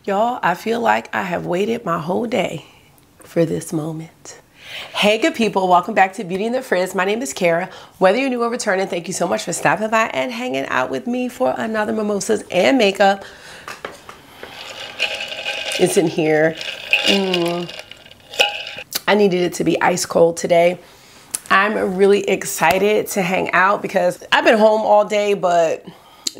Y'all, I feel like I have waited my whole day for this moment. Hey good people, welcome back to Beauty and the Frizz. My name is Cara. Whether you're new or returning, thank you so much for stopping by and hanging out with me for another mimosas and makeup. It's in here. I needed it to be ice cold today. I'm really excited to hang out because I've been home all day, but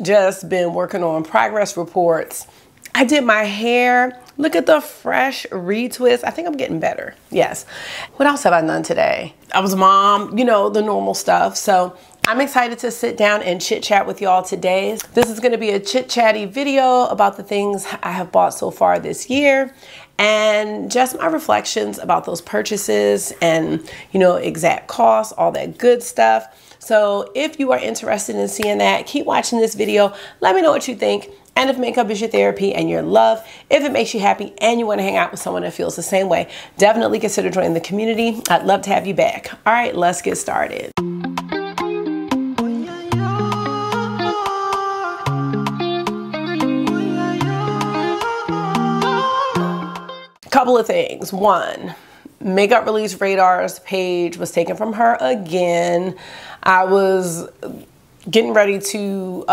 just been working on progress reports. I did my hair. Look at the fresh retwist. I think I'm getting better. Yes. What else have I done today? I was a mom, you know, the normal stuff. So I'm excited to sit down and chit chat with y'all today. This is going to be a chit chatty video about the things I have bought so far this year and just my reflections about those purchases and, you know, exact costs, all that good stuff. So if you are interested in seeing that, keep watching this video. Let me know what you think. And if makeup is your therapy and your love, if it makes you happy and you want to hang out with someone that feels the same way, definitely consider joining the community. I'd love to have you back. All right, let's get started. Couple of things. One, Makeup Release Radar's page was taken from her again. I was getting ready to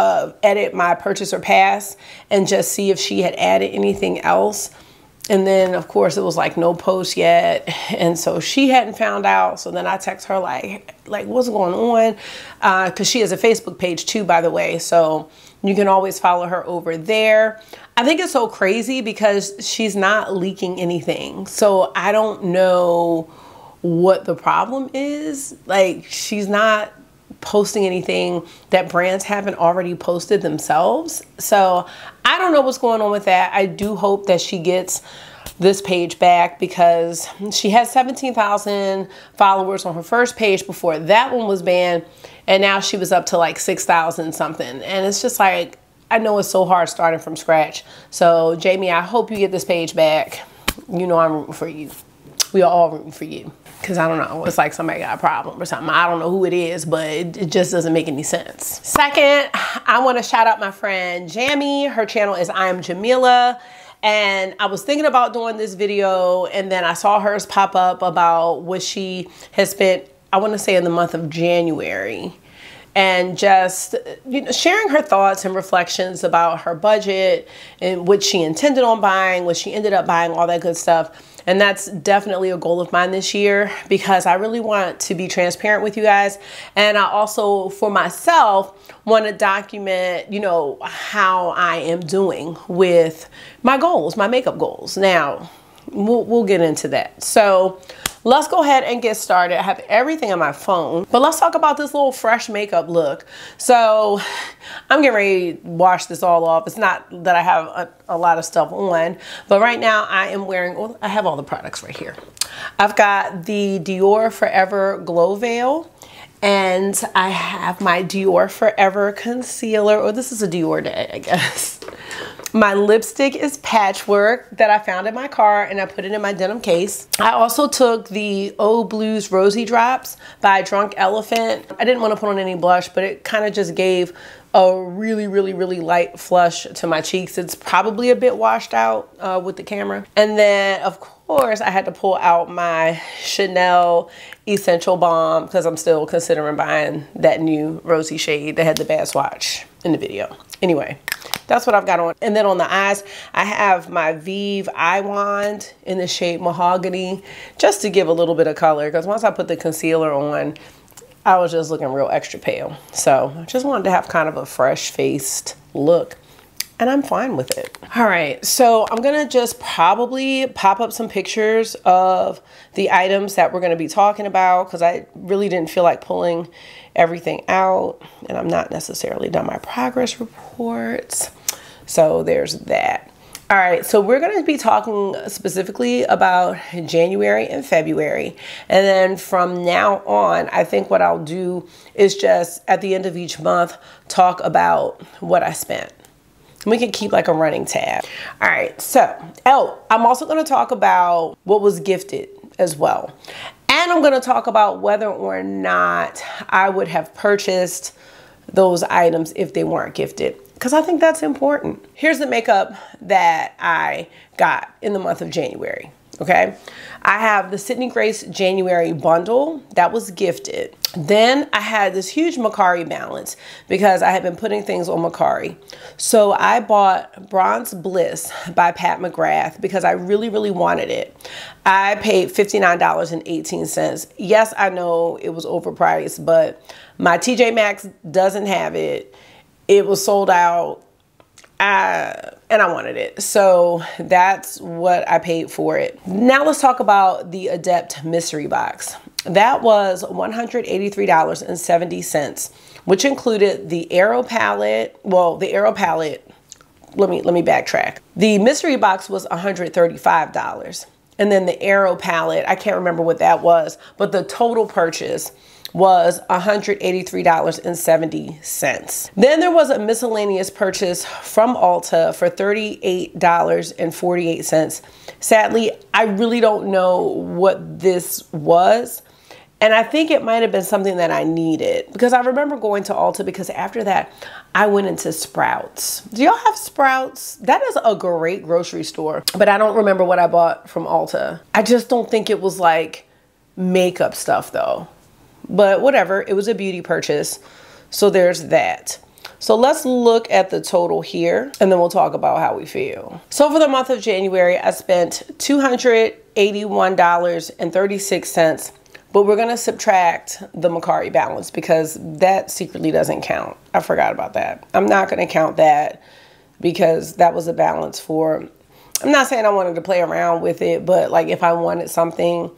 edit my purchase or pass and just see if she had added anything else. And then of course it was like no post yet. And so she hadn't found out. So then I text her like what's going on? Cause she has a Facebook page too, by the way. So you can always follow her over there. I think it's so crazy because she's not leaking anything. So I don't know what the problem is. Like she's not posting anything that brands haven't already posted themselves. So I don't know what's going on with that. I do hope that she gets this page back because she has 17,000 followers on her first page before that one was banned. And now she was up to like 6,000 something. And it's just like, I know it's so hard starting from scratch. So Jamie, I hope you get this page back. You know I'm rooting for you. We are all rooting for you. Cause I don't know, it's like somebody got a problem or something. I don't know who it is, but it just doesn't make any sense. Second, I wanna shout out my friend Jamie. Her channel is I Am Jamila. And I was thinking about doing this video and then I saw hers pop up about what she has spent, I wanna say in the month of January. And just, you know, sharing her thoughts and reflections about her budget and what she intended on buying, what she ended up buying, all that good stuff. And that's definitely a goal of mine this year because I really want to be transparent with you guys. And I also, for myself, want to document, you know, how I am doing with my goals, my makeup goals. Now, we'll get into that. So let's go ahead and get started. I have everything on my phone, but let's talk about this little fresh makeup look. So I'm getting ready to wash this all off. It's not that I have a lot of stuff on, but right now I am wearing, well, I have all the products right here. I've got the Dior Forever Glow Veil and I have my Dior Forever Concealer, or this is a Dior day, I guess. My lipstick is Patchwork that I found in my car and I put it in my denim case. I also took the Oh Blues Rosy Drops by Drunk Elephant. I didn't want to put on any blush, but it kind of just gave a really light flush to my cheeks. It's probably a bit washed out with the camera. And then of course I had to pull out my Chanel Essential Balm because I'm still considering buying that new rosy shade that had the bad swatch in the video. Anyway, that's what I've got on. And then on the eyes, I have my Vive Eye Wand in the shade Mahogany, just to give a little bit of color. Because once I put the concealer on, I was just looking real extra pale. So I just wanted to have kind of a fresh faced look. And I'm fine with it. All right, so I'm gonna just probably pop up some pictures of the items that we're gonna be talking about because I really didn't feel like pulling everything out and I'm not necessarily done my progress reports. So there's that. All right, so we're gonna be talking specifically about January and February. And then from now on, I think what I'll do is just at the end of each month, talk about what I spent. We can keep like a running tab. All right, so, I'm also gonna talk about what was gifted as well. And I'm gonna talk about whether or not I would have purchased those items if they weren't gifted. because I think that's important. Here's the makeup that I got in the month of January. Okay, I have the Sydney Grace January bundle that was gifted. Then I had this huge Makari Balance because I had been putting things on Makari. So I bought Bronze Bliss by Pat McGrath because I really, really wanted it. I paid $59.18. Yes, I know it was overpriced, but my TJ Maxx doesn't have it. It was sold out. And I wanted it. So that's what I paid for it. Now let's talk about the Adept mystery box. That was $183.70, which included the Aero palette. Well, the Aero palette, let me backtrack. The mystery box was $135. And then the Aero palette, I can't remember what that was, but the total purchase was $183.70. Then there was a miscellaneous purchase from Ulta for $38.48. Sadly, I really don't know what this was. And I think it might have been something that I needed because I remember going to Ulta because after that, I went into Sprouts. Do y'all have Sprouts? That is a great grocery store, but I don't remember what I bought from Ulta. I just don't think it was like makeup stuff though. But whatever, it was a beauty purchase. So there's that. So let's look at the total here and then we'll talk about how we feel. So for the month of January, I spent $281.36, but we're gonna subtract the Makari Balance because that secretly doesn't count. I forgot about that. I'm not gonna count that because that was a balance for, I'm not saying I wanted to play around with it, but like if I wanted something,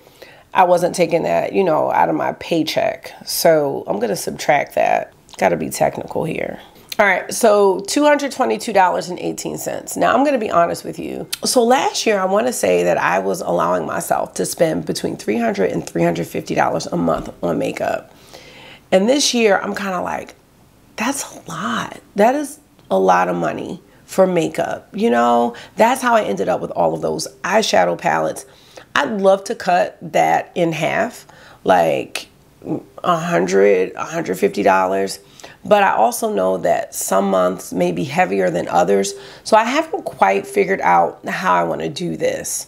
I wasn't taking that, you know, out of my paycheck. So I'm going to subtract that. Got to be technical here. All right, so $222.18. Now I'm going to be honest with you. So last year, I want to say that I was allowing myself to spend between $300 and $350 a month on makeup. And this year, I'm kind of like, that's a lot. That is a lot of money for makeup. You know, that's how I ended up with all of those eyeshadow palettes. I'd love to cut that in half, like $100, $150. But I also know that some months may be heavier than others. So I haven't quite figured out how I want to do this.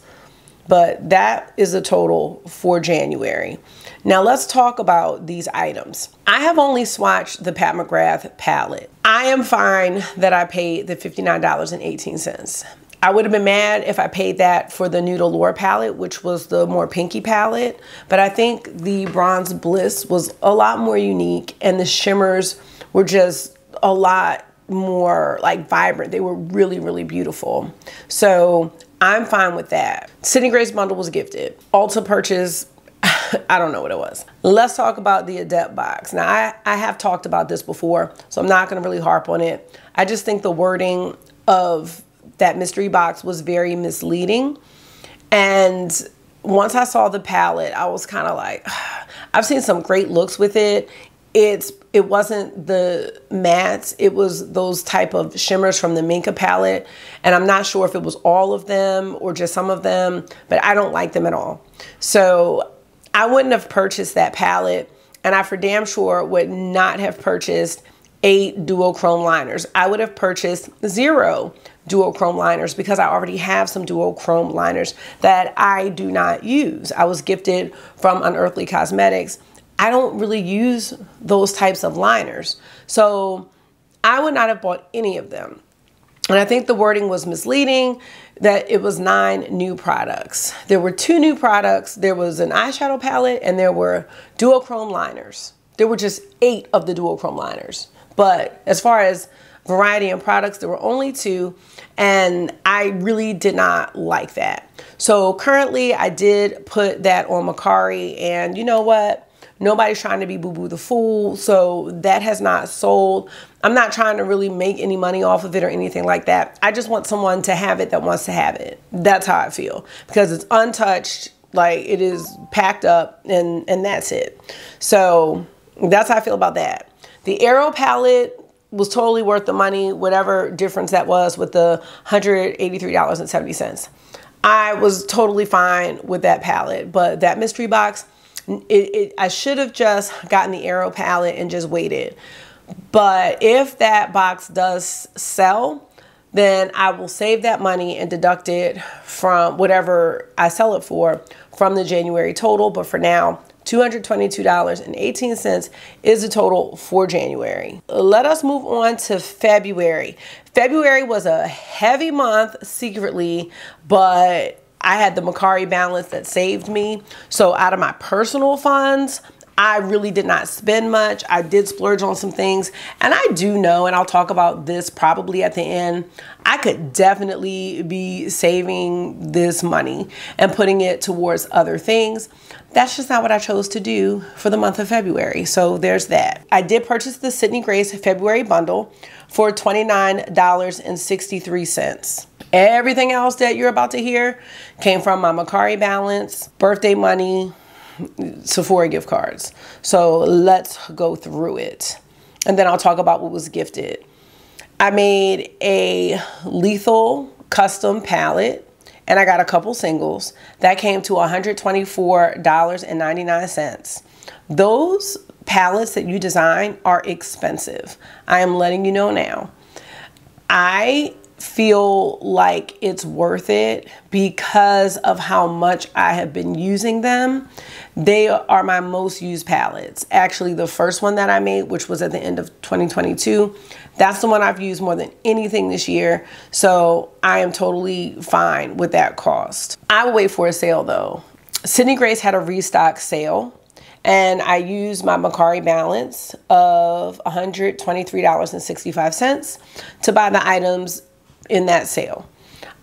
But that is a total for January. Now let's talk about these items. I have only swatched the Pat McGrath palette. I am fine that I paid the $59.18. I would have been mad if I paid that for the Nude Allure palette, which was the more pinky palette. But I think the Bronze Bliss was a lot more unique and the shimmers were just a lot more like vibrant. They were really, really beautiful. So I'm fine with that. Sydney Grace bundle was gifted. Ulta purchase, I don't know what it was. Let's talk about the Adept box. Now I have talked about this before, so I'm not gonna really harp on it. I just think the wording of that mystery box was very misleading. And once I saw the palette, I was kind of like, I've seen some great looks with it. It wasn't the mattes, it was those type of shimmers from the Minka palette. And I'm not sure if it was all of them or just some of them, but I don't like them at all. So I wouldn't have purchased that palette, and I for damn sure would not have purchased 8 duochrome liners. I would have purchased 0 duochrome liners because I already have some duochrome liners that I do not use. I was gifted from Unearthly Cosmetics. I don't really use those types of liners. So I would not have bought any of them. And I think the wording was misleading, that it was 9 new products. There were 2 new products. There was an eyeshadow palette and there were duochrome liners. There were just 8 of the duochrome liners. But as far as variety and products, there were only 2, and I really did not like that. So currently I did put that on Makari, and you know what? Nobody's trying to be Boo Boo the Fool, so that has not sold. I'm not trying to really make any money off of it or anything like that. I just want someone to have it that wants to have it. That's how I feel, because it's untouched, like it is packed up, and that's it. So that's how I feel about that. The Aero palette was totally worth the money, whatever difference that was with the $183.70. I was totally fine with that palette, but that mystery box, I should have just gotten the Aero palette and just waited. But if that box does sell, then I will save that money and deduct it from whatever I sell it for from the January total. But for now, $222.18 is the total for January. Let us move on to February. February was a heavy month secretly, but I had the Makari Balance that saved me. So out of my personal funds, I really did not spend much. I did splurge on some things. And I do know, and I'll talk about this probably at the end, I could definitely be saving this money and putting it towards other things. That's just not what I chose to do for the month of February. So there's that. I did purchase the Sydney Grace February bundle for $29.63. Everything else that you're about to hear came from my Makari Balance, birthday money, Sephora gift cards. So let's go through it. And then I'll talk about what was gifted. I made a lethal custom palette and I got a couple singles that came to $124.99. Those palettes that you design are expensive. I am letting you know now. I feel like it's worth it because of how much I have been using them. They are my most used palettes. Actually, the first one that I made, which was at the end of 2022, that's the one I've used more than anything this year. So I am totally fine with that cost. I will wait for a sale though. Sydney Grace had a restock sale and I used my Makari Balance of $123.65 to buy the items in that sale.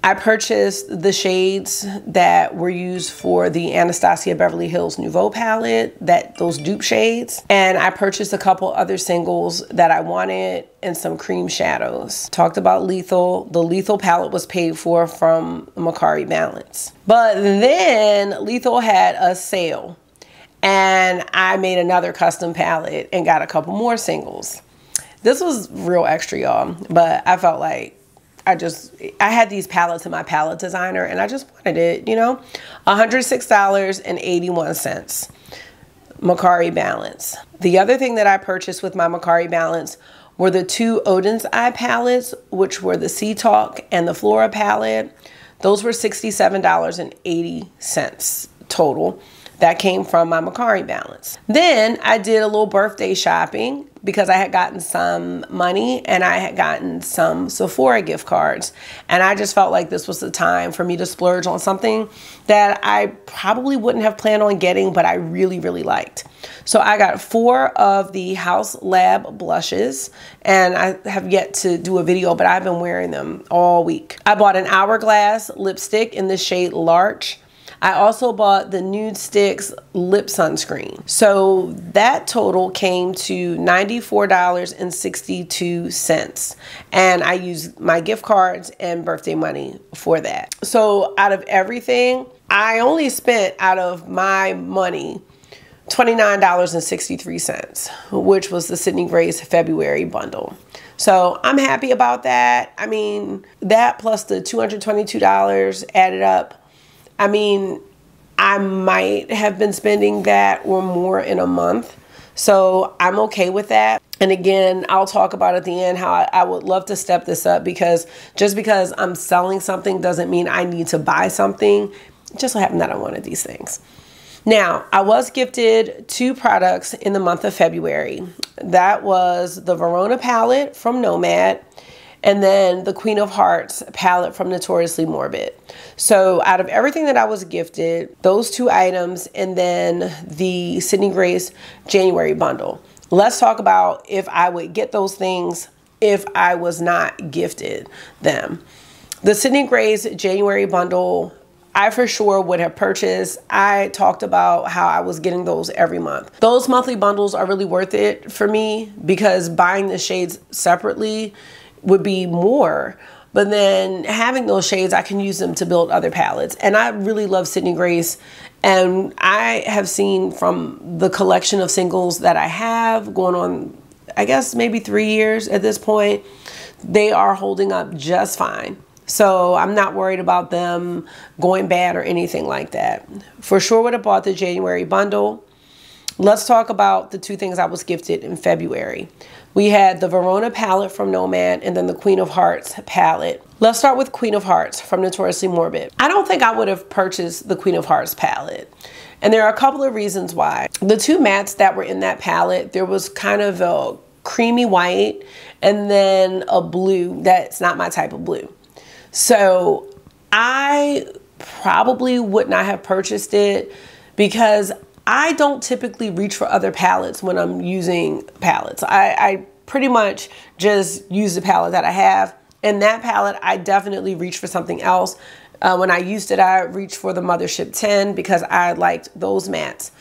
I purchased the shades that were used for the Anastasia Beverly Hills Nouveau palette, those dupe shades, and I purchased a couple other singles that I wanted and some cream shadows. Talked about Lethal. The Lethal palette was paid for from Makari Balance. But then Lethal had a sale and I made another custom palette and got a couple more singles. This was real extra, y'all, but I felt like I had these palettes in my palette designer and I just wanted it, you know. $106.81. Makari Balance. The other thing that I purchased with my Makari Balance were the two Odin's Eye palettes, which were the Sea Talk and the Flora palette. Those were $67.80 total. That came from my Makari Balance. Then I did a little birthday shopping because I had gotten some money and I had gotten some Sephora gift cards. And I just felt like this was the time for me to splurge on something that I probably wouldn't have planned on getting, but I really, really liked. So I got 4 of the House Lab blushes and I have yet to do a video, but I've been wearing them all week. I bought an Hourglass lipstick in the shade Larch. I also bought the Nude Sticks lip sunscreen. So that total came to $94.62. And I used my gift cards and birthday money for that. So out of everything, I only spent out of my money $29.63, which was the Sydney Grace February bundle. So I'm happy about that. I mean, that plus the $222 added up. I mean, I might have been spending that or more in a month. So I'm okay with that. And again, I'll talk about at the end how I would love to step this up because just because I'm selling something doesn't mean I need to buy something. It just so happened that I wanted these things. Now, I was gifted 2 products in the month of February. That was the Verona palette from Nomad and then the Queen of Hearts palette from Notoriously Morbid. So out of everything that I was gifted, those 2 items and then the Sydney Grace January bundle. Let's talk about if I would get those things if I was not gifted them. The Sydney Grace January bundle, I for sure would have purchased. I talked about how I was getting those every month. Those monthly bundles are really worth it for me because buying the shades separately would be more, but then having those shades, I can use them to build other palettes. And I really love Sydney Grace. And I have seen from the collection of singles that I have going on, I guess maybe 3 years at this point, they are holding up just fine. So I'm not worried about them going bad or anything like that. For sure would have bought the January bundle. Let's talk about the 2 things I was gifted in February. We had the Verona palette from Nomad and then the Queen of Hearts palette. Let's start with Queen of Hearts from Notoriously Morbid. I don't think I would have purchased the Queen of Hearts palette. And there are a couple of reasons why. The two mattes that were in that palette, there was kind of a creamy white and then a blue that's not my type of blue. So I probably would not have purchased it because I don't typically reach for other palettes when I'm using palettes. I pretty much just use the palette that I have. And that palette, I definitely reach for something else. When I used it, I reached for the Mothership 10 because I liked those mattes.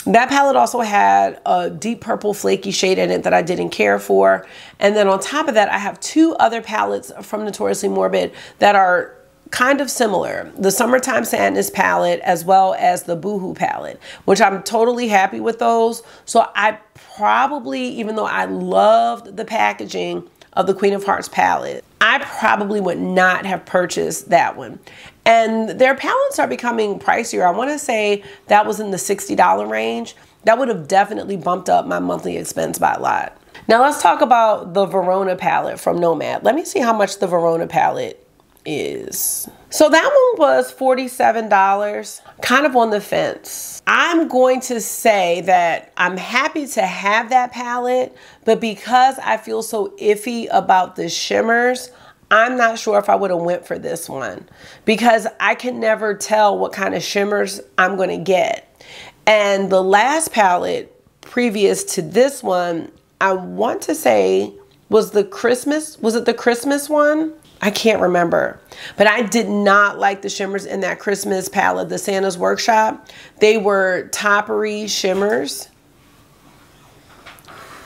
That palette also had a deep purple flaky shade in it that I didn't care for. And then on top of that, I have two other palettes from Notoriously Morbid that are kind of similar. The Summertime Sadness palette as well as the Boohoo palette, which I'm totally happy with those. So I probably, even though I loved the packaging of the Queen of Hearts palette, I probably would not have purchased that one. And their palettes are becoming pricier. I want to say that was in the $60 range. That would have definitely bumped up my monthly expense by a lot. Now let's talk about the Verona palette from Nomad. Let me see how much the Verona palette is. So that one was $47, kind of on the fence. I'm going to say that I'm happy to have that palette, but because I feel so iffy about the shimmers, I'm not sure if I would have went for this one because I can never tell what kind of shimmers I'm going to get. And the last palette previous to this one, I want to say was the Christmas, was it the Christmas one? I can't remember, but I did not like the shimmers in that Christmas palette, the Santa's Workshop. They were toppery shimmers.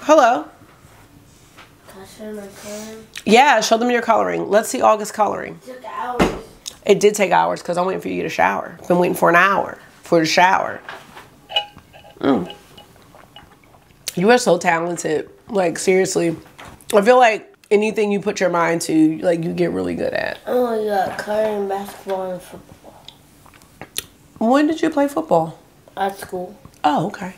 Hello. Can I show my coloring? Yeah, show them your coloring. Let's see August coloring. It took hours. It did take hours because I'm waiting for you to shower. Been waiting for an hour for the shower. You are so talented. Like, seriously. I feel like anything you put your mind to, like, you get really good at. I only got coloring, basketball, and football. When did you play football? At school. Oh, okay.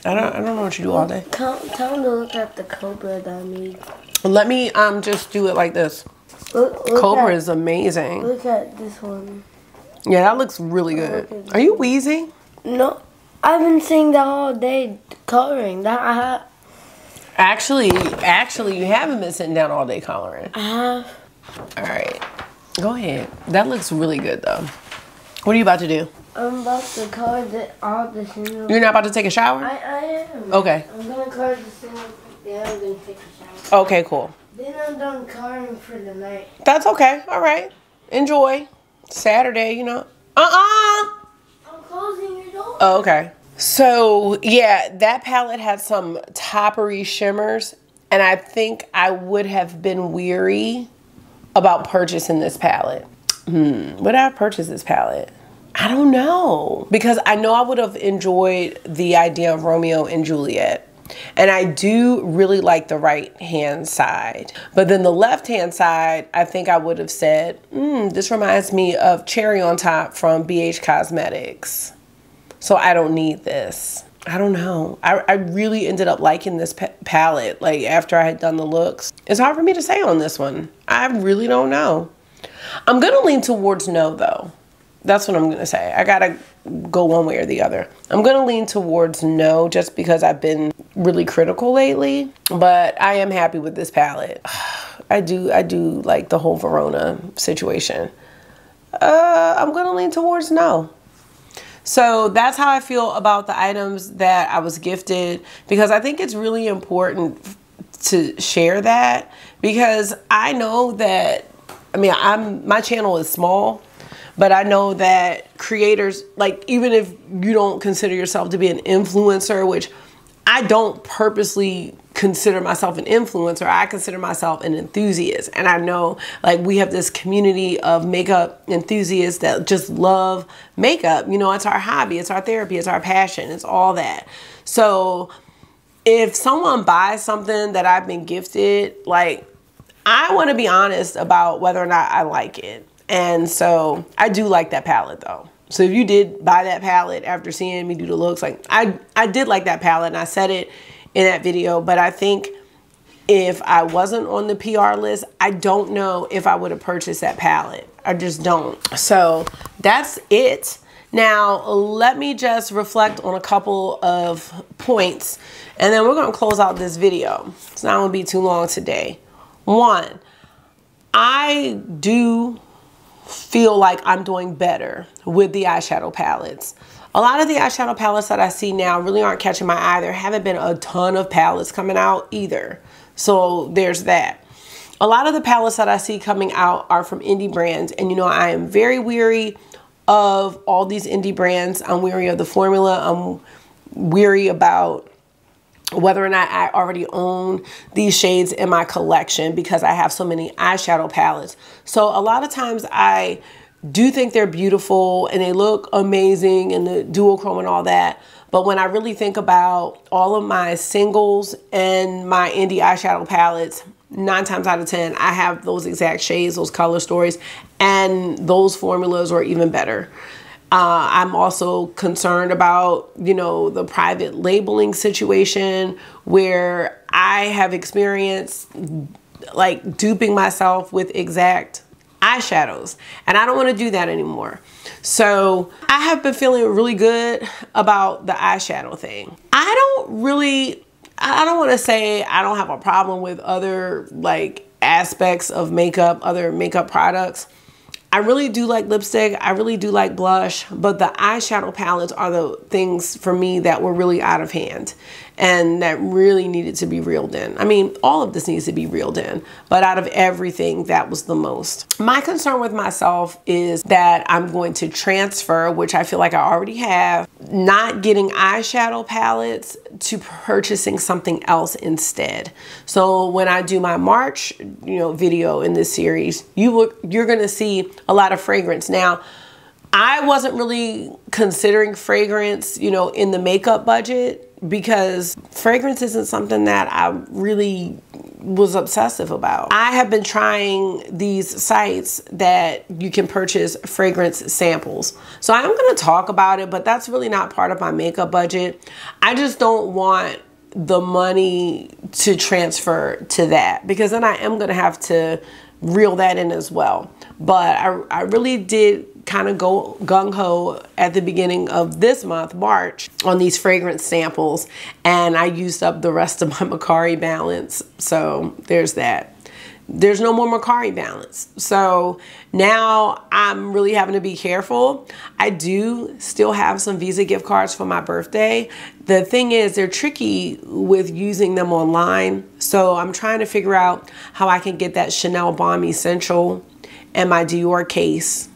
I don't know what you do all day. Tell them to look at the Cobra that I made. Let me just do it like this. Look Cobra is amazing. Look at this one. Yeah, that looks really good. Are you wheezing? No, I've been saying that all day. Coloring that I have. Actually, you haven't been sitting down all day coloring. I have. All right, go ahead. That looks really good though. What are you about to do? I'm about to color all the singles. You're not about to take a shower? I am. Okay. I'm gonna color the singles. Then I'm gonna take a shower. Okay, cool. Then I'm done coloring for the night. That's okay. All right. Enjoy. Saturday, you know. I'm closing your door. Oh, okay. So, yeah, that palette had some toppery shimmers, and I think I would have been weary about purchasing this palette. Would I have purchased this palette? I don't know. Because I know I would have enjoyed the idea of Romeo and Juliet. And I do really like the right-hand side. But then the left-hand side, I think I would have said, this reminds me of Cherry on Top from BH Cosmetics. So I don't need this. I don't know. I really ended up liking this palette, like, after I had done the looks. It's hard for me to say on this one. I really don't know. I'm going to lean towards no, though. That's what I'm going to say. I got to go one way or the other. I'm going to lean towards no just because I've been really critical lately. But I am happy with this palette. I do like the whole Verona situation. I'm going to lean towards no. So that's how I feel about the items that I was gifted, because I think it's really important to share that, because I know that, I mean, my channel is small, but I know that creators, like, even if you don't consider yourself to be an influencer, which I don't purposely consider myself an influencer, I consider myself an enthusiast. And I know, like, we have this community of makeup enthusiasts that just love makeup. You know, it's our hobby, it's our therapy, it's our passion, it's all that. So if someone buys something that I've been gifted, like, I want to be honest about whether or not I like it. And so I do like that palette though. So if you did buy that palette after seeing me do the looks, like, I did like that palette, and I said it in that video, but I think if I wasn't on the PR list, I don't know if I would have purchased that palette. I just don't. So that's it. Now, let me just reflect on a couple of points, and then we're going to close out this video. It's not going to be too long today. One, I do feel like I'm doing better with the eyeshadow palettes. A lot of the eyeshadow palettes that I see now really aren't catching my eye. There haven't been a ton of palettes coming out either. So there's that. A lot of the palettes that I see coming out are from indie brands. And you know, I am very weary of all these indie brands. I'm weary of the formula. I'm weary about whether or not I already own these shades in my collection because I have so many eyeshadow palettes. So a lot of times I do think they're beautiful and they look amazing and the duochrome and all that. But when I really think about all of my singles and my indie eyeshadow palettes, 9 times out of 10, I have those exact shades, those color stories, and those formulas are even better. I'm also concerned about, you know, the private labeling situation where I have experienced like duping myself with exact eyeshadows, and I don't want to do that anymore. So I have been feeling really good about the eyeshadow thing. I don't want to say I don't have a problem with other like aspects of makeup, other makeup products. I really do like lipstick. I really do like blush, but the eyeshadow palettes are the things for me that were really out of hand and that really needed to be reeled in. I mean, all of this needs to be reeled in, but out of everything, that was the most. My concern with myself is that I'm going to transfer, which I feel like I already have, not getting eyeshadow palettes to purchasing something else instead. So when I do my March, you know, video in this series, you're going to see a lot of fragrance. Now, I wasn't really considering fragrance, you know, in the makeup budget because fragrance isn't something that I really was obsessive about. I have been trying these sites that you can purchase fragrance samples. So I'm going to talk about it, but that's really not part of my makeup budget. I just don't want the money to transfer to that because then I am going to have to reel that in as well. But I really did kind of go gung-ho at the beginning of this month, March, on these fragrance samples, and I used up the rest of my Makari Balance. So there's that. There's no more Makari Balance. So now I'm really having to be careful. I do still have some Visa gift cards for my birthday. The thing is, they're tricky with using them online. So I'm trying to figure out how I can get that Chanel Balm Essential and my Dior case,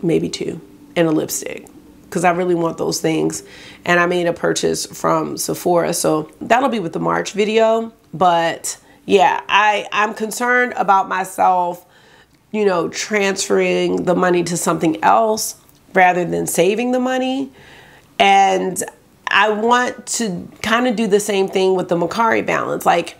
maybe 2, and a lipstick, because I really want those things. And I made a purchase from Sephora, so that'll be with the March video. But yeah, I'm concerned about myself, you know, transferring the money to something else rather than saving the money. And I want to kind of do the same thing with the Makari Balance. Like,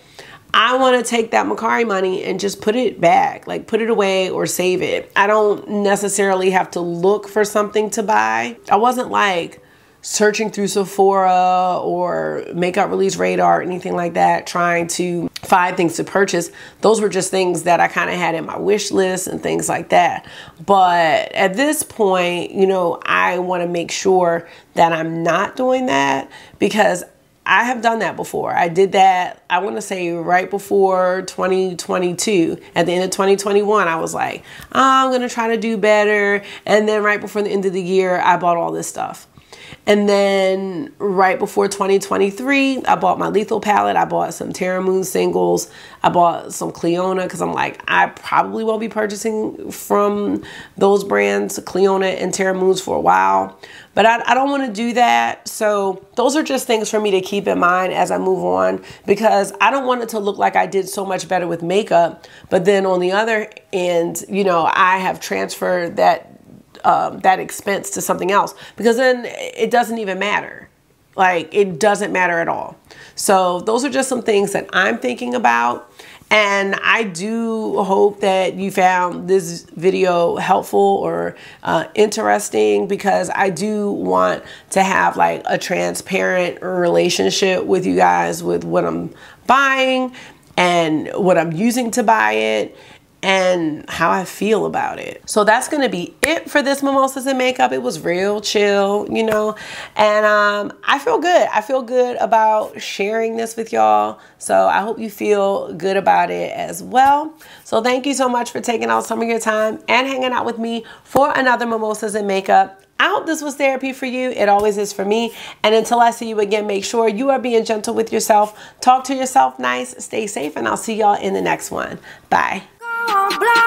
I want to take that Makari money and just put it back, like put it away or save it. I don't necessarily have to look for something to buy. I wasn't like searching through Sephora or Makeup Release Radar or anything like that, trying to find things to purchase. Those were just things that I kind of had in my wish list and things like that. But at this point, you know, I want to make sure that I'm not doing that because I have done that before. I did that, I want to say right before 2022. At the end of 2021, I was like, oh, I'm going to try to do better. And then right before the end of the year, I bought all this stuff. And then right before 2023, I bought my Lethal palette. I bought some Terra Moon singles. I bought some Cleona because I'm like, I probably won't be purchasing from those brands, Cleona and Terra Moons, for a while. But I don't want to do that. So those are just things for me to keep in mind as I move on, because I don't want it to look like I did so much better with makeup. But then on the other end, you know, I have transferred that expense to something else, because then it doesn't even matter. Like, it doesn't matter at all. So those are just some things that I'm thinking about. And I do hope that you found this video helpful or interesting, because I do want to have like a transparent relationship with you guys with what I'm buying. and what I'm using to buy it and how I feel about it. So that's gonna be it for this Mimosas and Makeup. It was real chill, you know, and I feel good. I feel good about sharing this with y'all. So I hope you feel good about it as well. So thank you so much for taking out some of your time and hanging out with me for another Mimosas and Makeup. I hope this was therapy for you. It always is for me. And until I see you again, make sure you are being gentle with yourself. Talk to yourself nice, stay safe, and I'll see y'all in the next one. Bye. Black.